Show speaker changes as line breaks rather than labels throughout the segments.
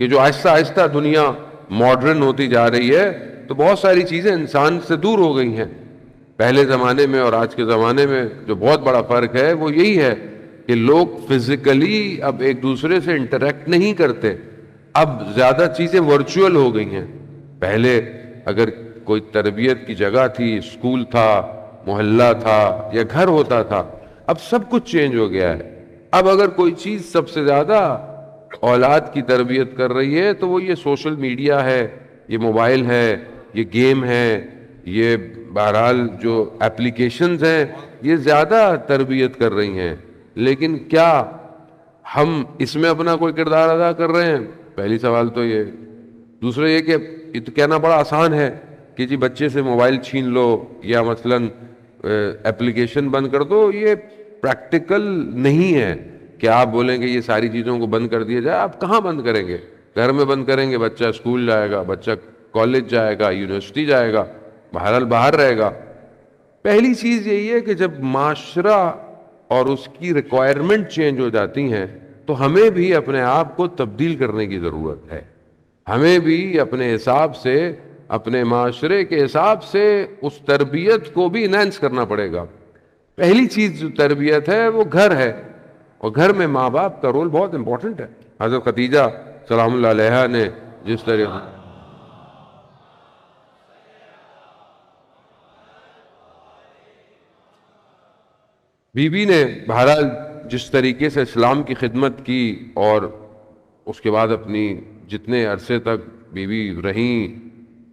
کہ جو آہستہ آہستہ دنیا ماڈرن ہوتی جا رہی ہے تو بہت ساری چیزیں انسان سے دور ہو گئی ہیں. پہلے زمانے میں اور آج کے زمانے میں جو بہت بڑا فرق ہے وہ یہی ہے کہ لوگ فزیکلی اب ایک دوسرے سے انٹریکٹ نہیں کرتے. اب زیادہ چیزیں ورچوئل ہو گئی ہیں. پہلے اگر کوئی تربیت کی جگہ تھی، اسکول تھا، محلہ تھا یا گھر ہوتا تھا، اب سب کچھ چینج ہو گیا ہے. اب اگر کوئی چیز سب سے زیادہ اولاد کی تربیت کر رہی ہے تو وہ یہ سوشل میڈیا ہے، یہ موبائل ہے، یہ گیم ہے، یہ بہرحال جو ایپلیکیشنز ہیں یہ زیادہ تربیت کر رہی ہیں. لیکن کیا ہم اس میں اپنا کوئی کردار ادا کر رہے ہیں؟ پہلی سوال تو یہ. دوسرا یہ کہ یہ تو کہنا بڑا آسان ہے کہ جی بچے سے موبائل چھین لو یا مثلاً ایپلیکیشن بند کر دو. یہ پریکٹیکل نہیں ہے کہ آپ بولیں گے یہ ساری چیزوں کو بند کر دیا جائے. آپ کہاں بند کریں گے؟ گھر میں بند کریں گے، بچہ اسکول جائے گا، بچہ کالج جائے گا، یونیورسٹی جائے گا، بہرحال باہر رہے گا. پہلی چیز یہی ہے کہ جب معاشرہ اور اس کی ریکوائرمنٹ چینج ہو جاتی ہیں تو ہمیں بھی اپنے آپ کو تبدیل کرنے کی ضرورت ہے. ہمیں بھی اپنے حساب سے، اپنے معاشرے کے حساب سے اس تربیت کو بھی انہینس کرنا پڑے گا. پہلی چیز جو تربیت ہے وہ گھر ہے، اور گھر میں ماں باپ کا رول بہت امپورٹنٹ ہے. حضرت خدیجہ سلام اللہ علیہا نے جس طرح بی نے بہرحال جس طریقے سے اسلام کی خدمت کی اور اس کے بعد اپنی جتنے عرصے تک بیوی رہیں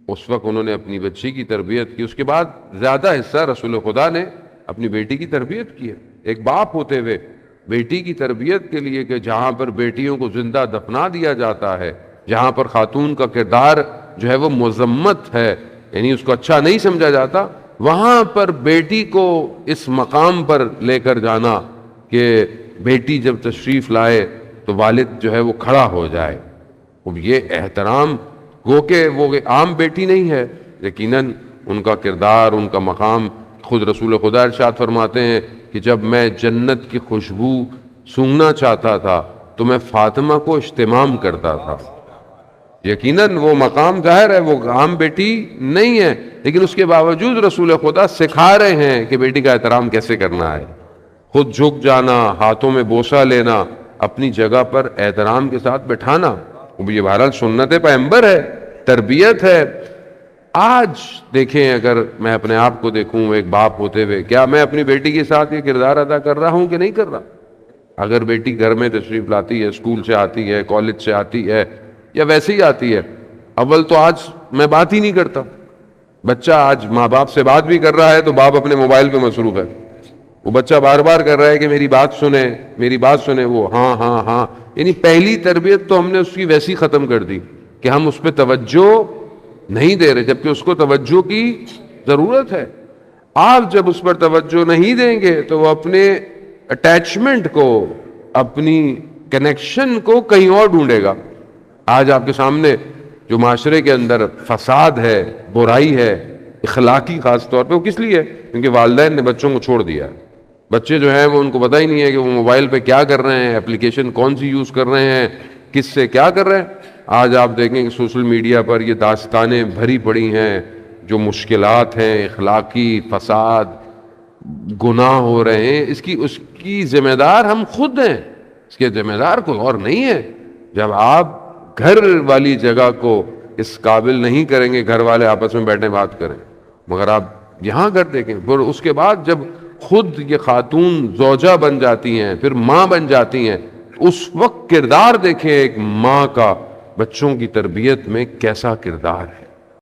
اس وقت انہوں نے اپنی بچی کی تربیت کی. اس کے بعد زیادہ حصہ رسول خدا نے اپنی بیٹی کی تربیت کی ہے. ایک باپ ہوتے ہوئے بیٹی کی تربیت کے لیے کہ جہاں پر بیٹیوں کو زندہ دفنا دیا جاتا ہے، جہاں پر خاتون کا کردار جو ہے وہ مذمت ہے، یعنی اس کو اچھا نہیں سمجھا جاتا، وہاں پر بیٹی کو اس مقام پر لے کر جانا کہ بیٹی جب تشریف لائے تو والد جو ہے وہ کھڑا ہو جائے. اب یہ احترام گو کہ وہ عام بیٹی نہیں ہے، یقیناً ان کا کردار، ان کا مقام. خود رسول خدا ارشاد فرماتے ہیں کہ جب میں جنت کی خوشبو سونگھنا چاہتا تھا تو میں فاطمہ کو اجتمام کرتا تھا. یقیناً وہ مقام ظاہر ہے وہ عام بیٹی نہیں ہے، لیکن اس کے باوجود رسول خدا سکھا رہے ہیں کہ بیٹی کا احترام کیسے کرنا ہے. خود جھک جانا، ہاتھوں میں بوسہ لینا، اپنی جگہ پر احترام کے ساتھ بٹھانا، یہ بہرحال سنت پیغمبر ہے، تربیت ہے. آج دیکھیں، اگر میں اپنے آپ کو دیکھوں ایک باپ ہوتے ہوئے، کیا میں اپنی بیٹی کے ساتھ یہ کردار ادا کر رہا ہوں کہ نہیں کر رہا؟ اگر بیٹی گھر میں تشریف لاتی ہے، اسکول سے آتی ہے، کالج سے آتی ہے یا ویسے ہی آتی ہے، اول تو آج میں بات ہی نہیں کرتا. بچہ آج ماں باپ سے بات بھی کر رہا ہے تو باپ اپنے موبائل پہ مصروف ہے. وہ بچہ بار بار کر رہا ہے کہ میری بات سنیں، میری بات سنیں. وہ ہاں ہاں ہاں، یعنی پہلی تربیت تو ہم نے اس کی ویسی ختم کر دی کہ ہم اس پہ توجہ نہیں دے رہے، جبکہ اس کو توجہ کی ضرورت ہے. آپ جب اس پر توجہ نہیں دیں گے تو وہ اپنے اٹیچمنٹ کو، اپنی کنیکشن کو کہیں اور ڈھونڈے گا. آج آپ کے سامنے جو معاشرے کے اندر فساد ہے، برائی ہے، اخلاقی خاص طور پہ، وہ کس لیے ہے؟ کیونکہ والدین نے بچوں کو چھوڑ دیا ہے. بچے جو ہیں وہ ان کو پتہ ہی نہیں ہے کہ وہ موبائل پہ کیا کر رہے ہیں، اپلیکیشن کون سی یوز کر رہے ہیں، کس سے کیا کر رہے ہیں. آج آپ دیکھیں کہ سوشل میڈیا پر یہ داستانیں بھری پڑی ہیں، جو مشکلات ہیں، اخلاقی فساد، گناہ ہو رہے ہیں. اس کی ذمہ دار ہم خود ہیں، اس کے ذمہ دار کوئی اور نہیں ہے. جب آپ گھر والی جگہ کو اس قابل نہیں کریں گے، گھر والے آپس میں بیٹھیں بات کریں، مگر آپ یہاں گھر دیکھیں. پھر اس کے بعد جب خود یہ خاتون زوجہ بن جاتی ہیں، پھر ماں بن جاتی ہیں، اس وقت کردار دیکھیں ایک ماں کا بچوں کی تربیت میں کیسا کردار ہے.